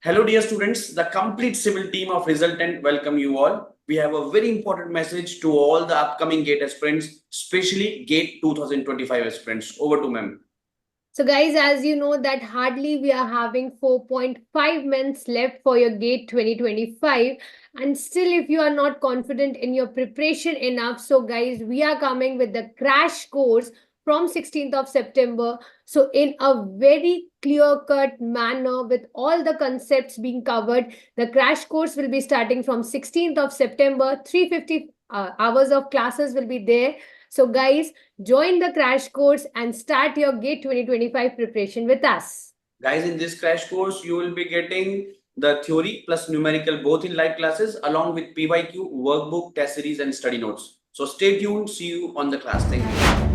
Hello dear students, the complete civil team of Resultant welcome you all. We have a very important message to all the upcoming GATE aspirants, especially GATE 2025 aspirants. Over to ma'am. So guys, as you know that hardly we are having 4.5 months left for your GATE 2025, and still if you are not confident in your preparation enough, so guys, we are coming with the crash course from 16th of September. So in a very clear-cut manner with all the concepts being covered, the crash course will be starting from 16th of September. 350 hours of classes will be there. So guys, join the crash course and start your GATE 2025 preparation with us. Guys, in this crash course, you will be getting the theory plus numerical both in live classes along with PYQ, workbook, test series and study notes. So stay tuned. See you on the class. Thank you.